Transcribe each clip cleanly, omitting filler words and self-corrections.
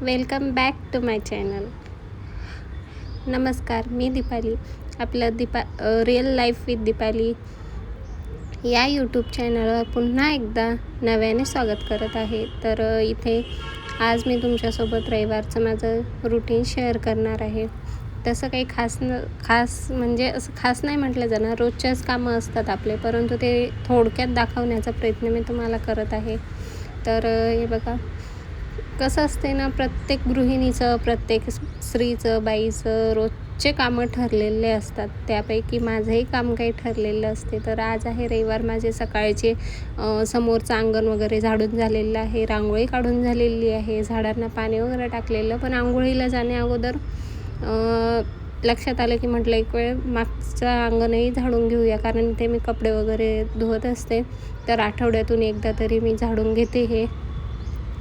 Welcome back to my channel. नमस्कार, मी दीपाली. आपलं रिअल लाईफ विथ दीपाली या यूट्यूब चॅनलवर पुन्हा एकदा नव्याने स्वागत करत आहे. तर इथे आज मी तुमच्यासोबत रविवारचं माझं रुटीन शेअर करणार आहे. तसं काही खास म्हणजे असं खास नाही म्हटलं जाणार, रोजच्याच कामं असतात आपले, परंतु ते थोडक्यात दाखवण्याचा प्रयत्न मी तुम्हाला करत आहे. तर हे बघा, कसं असते ना, प्रत्येक गृहिणीचं, प्रत्येक स्त्रीचं, बाईचं रोजचे कामं ठरलेले असतात. त्यापैकी माझंही काम काही ठरलेलं असते. तर आज आहे रविवार. माझे सकाळचे समोरचं अंगण वगैरे झाडून झालेलं आहे, रांगोळी काढून झालेली आहे, झाडांना पाणी वगैरे टाकलेलं. पण आंघोळीला जाण्याअगोदर लक्षात आलं की म्हटलं एक वेळ मागचं अंगणही झाडून घेऊया, कारण ते मी कपडे वगैरे धुवत असते. तर आठवड्यातून एकदा तरी मी झाडून घेते. हे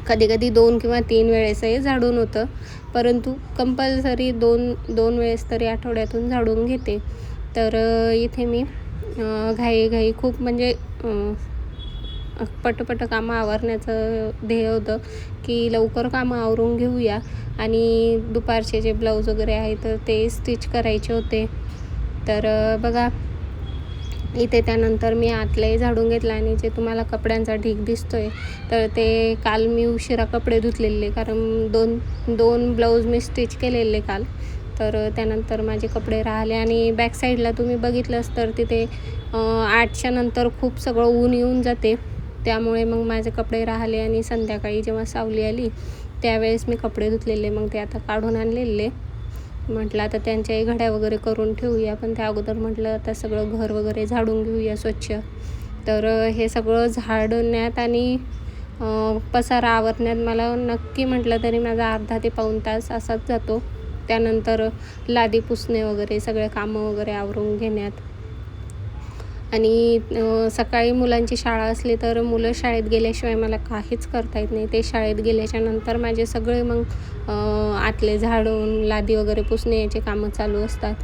कधी 2 किंवा 3 वेळेसही झाडून होतं, परंतु कंपल्सरी दोन वेळेस तरी आठवड्यातून झाडून घेते. तर इथे मी घाई खूप म्हणजे पटपट कामं आवरण्याचं ध्येय होतं की लवकर कामं आवरून घेऊया, आणि दुपारचे जे ब्लाऊज वगैरे आहे तर ते स्टिच करायचे होते. तर बघा, इथे त्यानंतर मी आतलंही झाडून घेतलं, आणि जे तुम्हाला कपड्यांचा ढीग दिसतोय तर ते काल मी उशिरा कपडे धुतलेले, कारण दोन ब्लाऊज मी स्टिच केलेले काल. तर त्यानंतर माझे कपडे राहिले, आणि बॅक साईडला तुम्ही बघितलंच तर तिथे 8च्या नंतर खूप सगळं ऊन येऊन जाते. त्यामुळे मग माझे कपडे राहिले, आणि संध्याकाळी जेव्हा सावली आली त्यावेळेस मी कपडे धुतलेले. मग ते आता काढून आणलेले. म्हटलं आता त्यांच्याही घड्या वगैरे करून ठेवूया, पण त्या अगोदर म्हटलं आता सगळं घर वगैरे झाडून घेऊया स्वच्छ. तर हे सगळं झाडण्यात आणि पसारा आवरण्यात मला नक्की म्हटलं तरी माझा अर्धा ते पाऊण तास असाच जातो. त्यानंतर लादी पुसणे वगैरे सगळे कामं वगैरे आवरून घेण्यात, आणि सकाळी मुलांची शाळा असली तर मुलं शाळेत गेल्याशिवाय मला काहीच करता येत नाही. ते शाळेत गेल्याच्या नंतर माझे सगळे मग आतले झाडून लादी वगैरे पुसणे याचे कामं चालू असतात.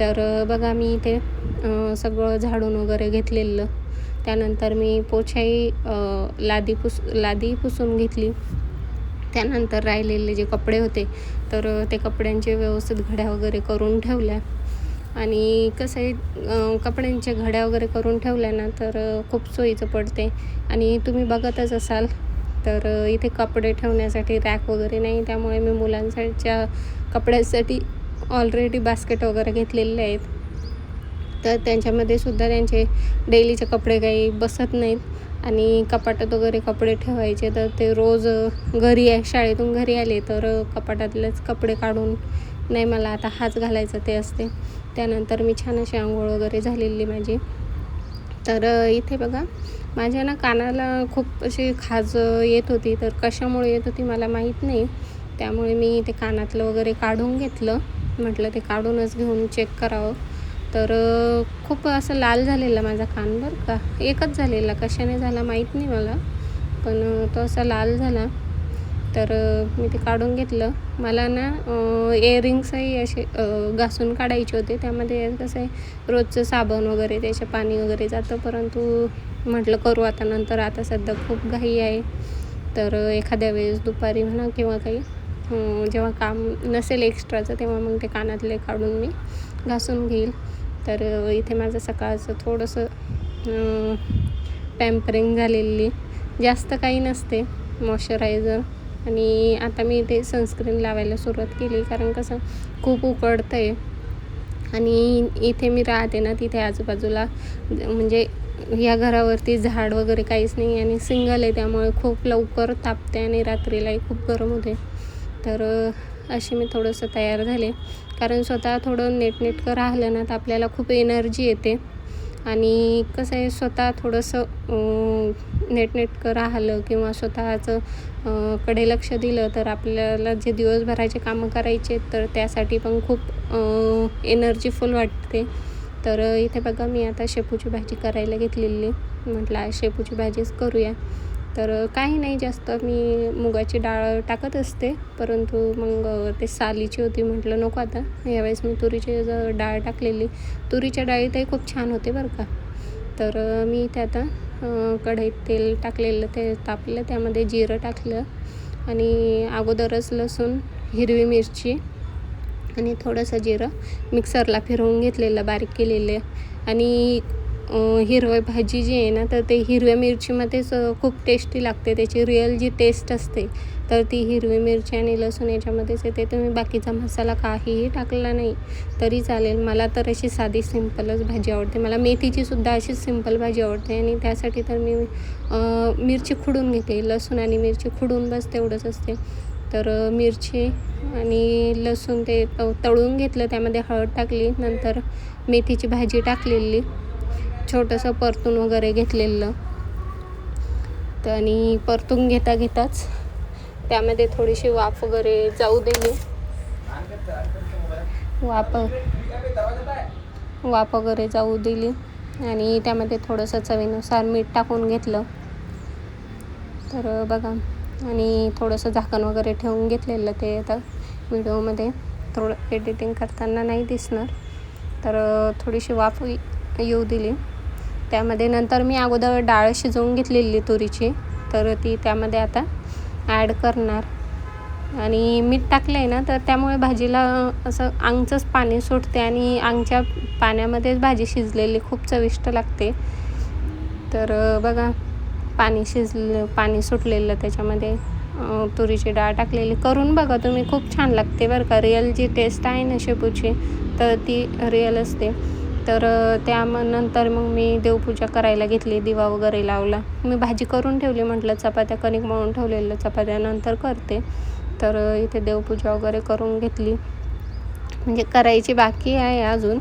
तर बघा, मी इथे सगळं झाडून वगैरे घेतलेलं. त्यानंतर मी पोछाही लादी पुसून घेतली. त्यानंतर राहिलेले जे कपडे होते तर ते कपड्यांचे व्यवस्थित घड्या वगैरे करून ठेवल्या. आणि कसं आहे, कपड्यांच्या घड्या वगैरे करून ठेवल्या ना तर खूप सोयीचं पडते. आणि तुम्ही बघतच असाल तर इथे कपडे ठेवण्यासाठी रॅक वगैरे नाही, त्यामुळे मी मुलांच्या कपड्यासाठी ऑलरेडी बास्केट वगैरे घेतलेले आहेत. तर त्यांच्यामध्ये सुद्धा त्यांचे डेलीचे कपडे काही बसत नाहीत, आणि कपाटात वगैरे कपडे ठेवायचे तर ते रोज शाळेतून घरी आले तर कपाटातलेच कपडे काढून, नाही मला आता हाच घालायचा ते असते. त्यानंतर मी छान अशी अंघोळ वगैरे झालेली माझी. तर इथे बघा, माझ्या ना कानाला खूप अशी खाज येत होती. तर कशामुळे येत होती मला माहीत नाही. त्यामुळे मी ते कानातलं वगैरे काढून घेतलं. म्हटलं ते काढूनच घेऊन चेक करावं. तर खूप असं लाल झालेला माझा कान, बरं का. एकच झालेला, कशाने झाला माहीत नाही मला, पण तो असा लाल झाला. तर मी ते काढून घेतलं. मला ना इअरिंग्सही असे घासून काढायचे होते. त्यामध्ये कसं आहे, रोजचं साबण वगैरे त्याचे पाणी वगैरे जातं, परंतु म्हटलं करू आता नंतर, आता सध्या खूप घाई आहे. तर एखाद्या वेळेस दुपारी म्हणा किंवा काही जेव्हा काम नसेल एक्स्ट्राचं तेव्हा मग ते कानातले काढून मी घासून घेईल. तर इथे माझं सकाळचं थोडंसं पॅम्परिंग झालेली, जास्त काही नसते, मॉइश्चरायझर. आणि आता मी ते सनस्क्रीन लावायला सुरुवात केली, कारण कसं खूप उकडतं आहे. आणि इथे मी राहते ना तिथे आजूबाजूला म्हणजे या घरावरती झाड वगैरे काहीच नाही, आणि सिंगल आहे, त्यामुळे खूप लवकर तापते आणि रात्रीलाही खूप गरम होते. तर अशी मी थोडंसं तयार झाले, कारण स्वतः थोडं नीटनेटकं राहिलं ना तर आपल्याला खूप एनर्जी येते. आणि कसं आहे, स्वतः थोडंसं नीटनेटकं राहिलं किंवा स्वतःचं कडे लक्ष दिलं तर आपल्याला जे दिवसभराचे कामं करायचे तर त्यासाठी पण खूप एनर्जीफुल वाटते. तर इथे बघा, मी आता शेपूची भाजी करायला घेतलेली. म्हटलं आज शेपूची भाजीच करूया. तर काही नाही जास्त, मी मुगाची डाळ टाकत असते, परंतु मग ते सालीची होती, म्हटलं नको आता. यावेळेस मी तुरीची डाळ टाकलेली. तुरीच्या डाळीतही खूप छान होते बरं का. तर मी इथे आता कढईत तेल टाकलेलं, ते तापलं, त्यामध्ये जिरं टाकलं, आणि अगोदरच लसूण, हिरवी मिरची आणि थोडंसं जिरं मिक्सरला फिरवून घेतलेलं, बारीक केलेलं. आणि हिरवी भाजी जी आहे ना, तर ते हिरव्या मिरचीमध्येच खूप टेस्टी लागते. त्याची रिअल जी टेस्ट असते तर ती हिरवी मिरची आणि लसूण याच्यामध्येच येते. तुम्ही बाकीचा मसाला काहीही टाकला नाही तरी चालेल. मला तर अशी साधी सिंपलच भाजी आवडते. मला मेथीचीसुद्धा अशीच सिंपल भाजी आवडते आणि त्यासाठी तर मी मिरची खुडून घेते. लसूण आणि मिरची खुडून बस तेवढंच असते. तर मिरची आणि लसूण ते तळून घेतलं, त्यामध्ये हळद टाकली, नंतर मेथीची भाजी टाकलेली, छोटंसं परतून वगैरे घेतलेलं. तर आणि परतून घेताच त्यामध्ये थोडीशी वाफ वगैरे जाऊ दिली. वाफ वगैरे जाऊ दिली आणि त्यामध्ये थोडंसं चवीनुसार मीठ टाकून घेतलं. तर बघा, आणि थोडंसं झाकण वगैरे ठेवून घेतलेलं. ते आता व्हिडिओमध्ये थोडं एडिटिंग करताना नाही दिसणार. तर थोडीशी वाफ येऊ दिली. त्यामध्ये नंतर मी अगोदर डाळ शिजवून घेतलेली तुरीची, तर ती त्यामध्ये आता ॲड करणार. आणि मीठ टाकलं आहे ना, तर त्यामुळे भाजीला असं अंगचंच पाणी सुटते आणि अंगच्या पाण्यामध्येच भाजी शिजलेली खूप चविष्ट लागते. तर बघा, पाणी सुटलेलं, त्याच्यामध्ये तुरीची डाळ टाकलेली. करून बघा तुम्ही, खूप छान लागते बरं का. रिअल जी टेस्ट आहे ना शेपूची, तर ती रिअल असते. तर त्यानंतर मग मी देवपूजा करायला घेतली, दिवा वगैरे लावला. मी भाजी करून ठेवली, म्हटलं चपात्या कणिक मळून ठेवलेलं, चपात्या नंतर करते. तर इथे देवपूजा वगैरे करून घेतली, म्हणजे करायची बाकी आहे अजून,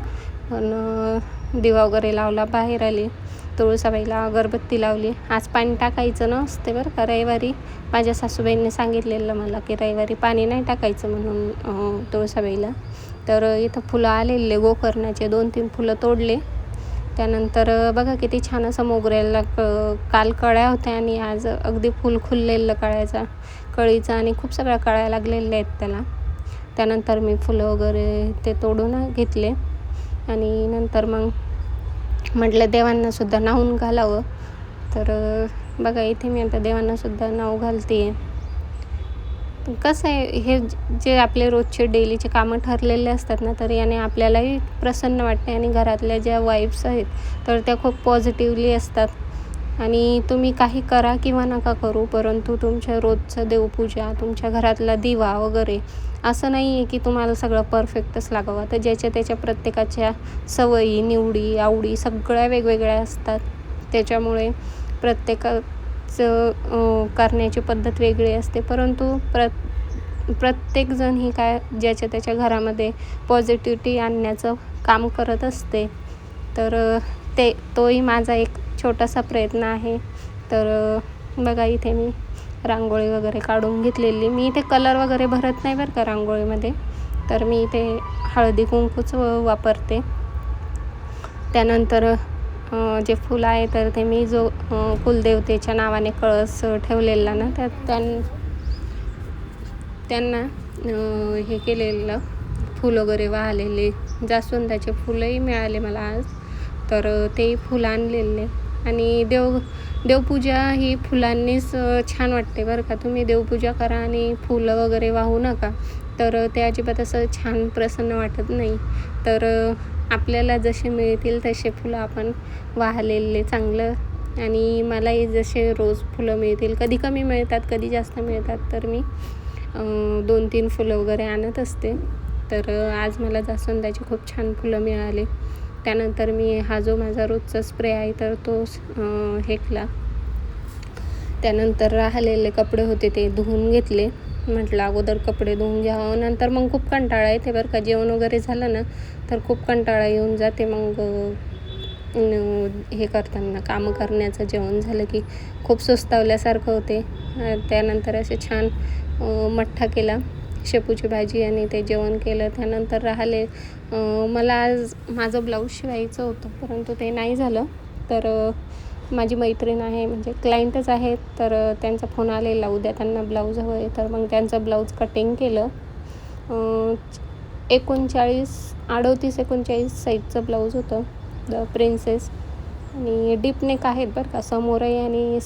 पण दिवा वगैरे लावला, बाहेर आली, तुळसाबाईला अगरबत्ती लावली. आज पाणी टाकायचं नसते बरं का, रविवारी माझ्या सासूबाईंनी सांगितलेलं मला की रविवारी पाणी नाही टाकायचं म्हणून तुळसाबाईला. तर इथं फुलं आलेले गोकर्णाचे 2-3 फुलं तोडले. त्यानंतर बघा किती छान असं मोगऱ्याला काल कळ्या होत्या आणि आज अगदी फुल खुललेलं कळीचं आणि खूप सगळ्या कळ्या लागलेल्या आहेत त्याला. त्यानंतर मी फुलं वगैरे ते तोडून घेतले आणि नंतर मग म्हटलं देवांनासुद्धा न्हाऊन घालावं. तर बघा, इथे मी आता देवांनासुद्धा न्हाऊ घालते. कसं आहे, हे जे आपले रोजचे डेलीचे कामं ठरलेले असतात ना, तर याने आपल्यालाही प्रसन्न वाटते आणि घरातल्या ज्या वाईब्स आहेत तर त्या खूप पॉझिटिव्हली असतात. आणि तुम्ही काही करा किंवा नका करू, परंतु तुमच्या रोजचं देवपूजा, तुमच्या घरातला दिवा वगैरे, असं नाही आहे की तुम्हाला सगळं परफेक्टच लागावं. तर ज्याच्या त्याच्या प्रत्येकाच्या सवयी, निवडी, आवडी सगळ्या वेगवेगळ्या असतात. त्याच्यामुळे प्रत्येकाचं करण्याची पद्धत वेगळी असते, परंतु प्रत्येकजण ही काय ज्याच्या त्याच्या घरामध्ये पॉझिटिव्हिटी आणण्याचं काम करत असते. तर तोही माझा एक छोटासा प्रयत्न आहे. तर बघा, इथे मी रांगोळी वगैरे काढून घेतलेली. मी इथे कलर वगैरे भरत नाही बरं का रांगोळीमध्ये, तर मी इथे हळदी कुंकूच वापरते. त्यानंतर जे फुलं आहे तर ते मी जो कुलदेवतेच्या नावाने कळस ठेवलेला ना, त्यांना हे केलेलं, फुलं वगैरे वाहलेले, जास्वंदाचे फुलंही मिळाले मला आज, तर तेही फुलं आणलेले. आणि देवपूजा ही फुलांनीच छान वाटते बरं का. तुम्ही देवपूजा करा आणि फुलं वगैरे वाहू नका, तर ते अजिबात असं छान प्रसन्न वाटत नाही. तर आपल्याला जसे मिळतील तसे फुलं आपण वाहलेले चांगलं. आणि मलाही जसे रोज फुलं मिळतील, कधी कमी मिळतात कधी जास्त मिळतात, तर मी 2-3 फुलं वगैरे आणत असते. तर आज मला जास्वंदाची खूप छान फुलं मिळाले. त्यानंतर मी हा जो माझा रोजचा स्प्रे आहे तर तो हेकला. त्यानंतर राहिलेले कपडे होते ते धुवून घेतले. म्हटलं अगोदर कपडे धुवून घ्यावं, नंतर मग खूप कंटाळा येते बरं का. जेवण वगैरे झालं ना तर खूप कंटाळा येऊन जाते. मग हे करताना, कामं करण्याचं, जेवण झालं की खूप सुस्तावल्यासारखं होते. त्यानंतर असे छान मठ्ठा केला, शेपूची भाजी आणि ते जेवण केलं. त्यानंतर मला आज माझं ब्लाऊज शिवायचं होतं, परंतु ते नाही झालं. तर माझी मैत्रीण आहे, म्हणजे क्लायंटच आहे, तर त्यांचा फोन आलेला उद्या त्यांना ब्लाऊज हवं आहे. तर मग त्यांचं ब्लाऊज कटिंग केलं. 38-39 साईजचं ब्लाऊज होतं, प्रिन्सेस. आणि डीपनेक आहेत बरं का, समोरही आणि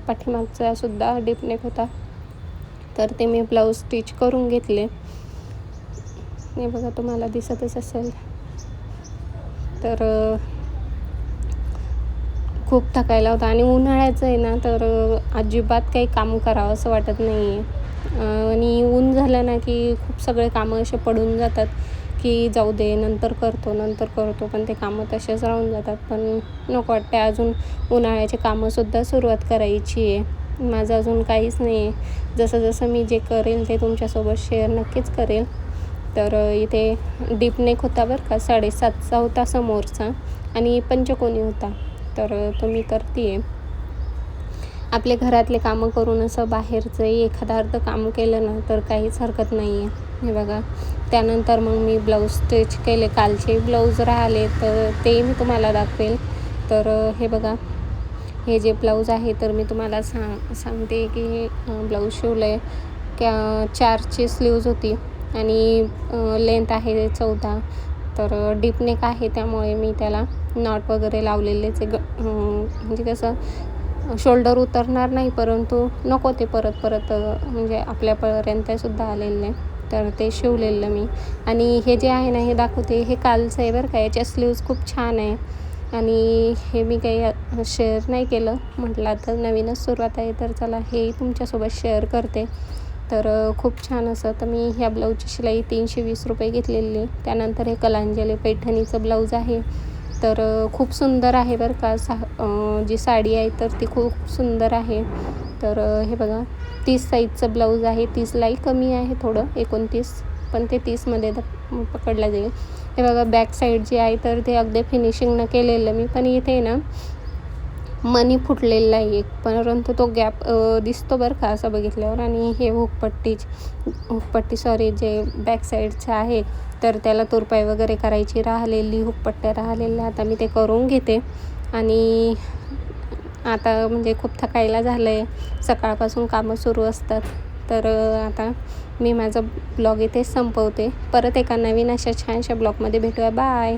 पाठीमागचा सुद्धा डीपनेक होता. तर ते मी ब्लाऊज स्टिच करून घेतले. हे बघा, तुम्हाला दिसतच असेल. तर खूप थकायला होतं आणि उन्हाळ्याचं आहे ना, तर अजिबात काही काम करावं असं वाटत नाही आहे. आणि ऊन झालं ना की खूप सगळे कामं असे पडून जातात की जाऊ दे, नंतर करतो, पण ते कामं तसेच राहून जातात. पण नको वाटते, अजून उन्हाळ्याचे कामंसुद्धा सुरुवात करायची आहे. माझं अजून काहीच नाही आहे. जसं मी जे करेल ते तुमच्यासोबत शेअर नक्कीच करेल. तर इथे डीप नेक होता बरं का, 7.5चा होता समोरचा आणि पंचकोनी होता. तर तो मी करते आहे. आपले घरातले कामं करून असं बाहेरचंही एखादं अर्धं काम केलं ना, तर काहीच हरकत नाही आहे. हे बघा, त्यानंतर मग मी ब्लाऊज स्टिच केले. कालचे ब्लाऊज राहिले तर ते मी तुम्हाला दाखवेल. तर हे बघा, हे जे ब्लाऊज आहे तर मी तुम्हाला सांगते की हे ब्लाऊज शिवलं आहे. 4ची स्लीव्ज होती आणि लेंथ आहे 14. तर डीप नेक आहे, त्यामुळे मी त्याला नॉट वगैरे लावलेलेच आहे. म्हणजे कसं शोल्डर उतरणार नाही, परंतु नको ते परत म्हणजे आपल्यापर्यंतसुद्धा आलेलं नाही. तर ते शिवलेलं मी. आणि हे जे आहे ना, हे दाखवते, हे कालचं आहे बरं का. याच्या स्लीव्ज खूप छान आहे आणि हे मी काही शेअर नाही केलं. म्हटलं आता नवीनच सुरुवात आहे, तर चला हेही तुमच्यासोबत शेअर करते. तर खूप छान असं. तर मी ह्या ब्लाऊजची शिलाई 320 रुपये घेतलेली. त्यानंतर हे कलांजली पैठणीचं ब्लाऊज आहे. तर खूप सुंदर आहे बरं का. जी साडी आहे तर ती खूप सुंदर आहे. तर हे बघा, 30 साईजचं ब्लाऊज आहे. 30लाही कमी आहे थोडं, 29, पण ते 30मध्ये पकडला जाईल. हे बघा, बॅक साईड जी आहे तर ते अगदी फिनिशिंगनं केलेलं मी. पण इथे ना मणी फुटलेला आहे, परंतु तो गॅप दिसतो बरं का असं बघितल्यावर. आणि हे हुकपट्टी जे बॅक साईडचं आहे, तर त्याला तुरपाई वगैरे करायची राहिलेली, हुकपट्ट्या राहिलेल्या. आता मी ते करून घेते. आणि आता म्हणजे खूप थकायला झालं आहे, सकाळपासून कामं सुरू असतात. तर आता मी माझा ब्लॉग इथेच संपवते. परत एका नवीन अशा छानशा ब्लॉगमध्ये भेटूया. बाय.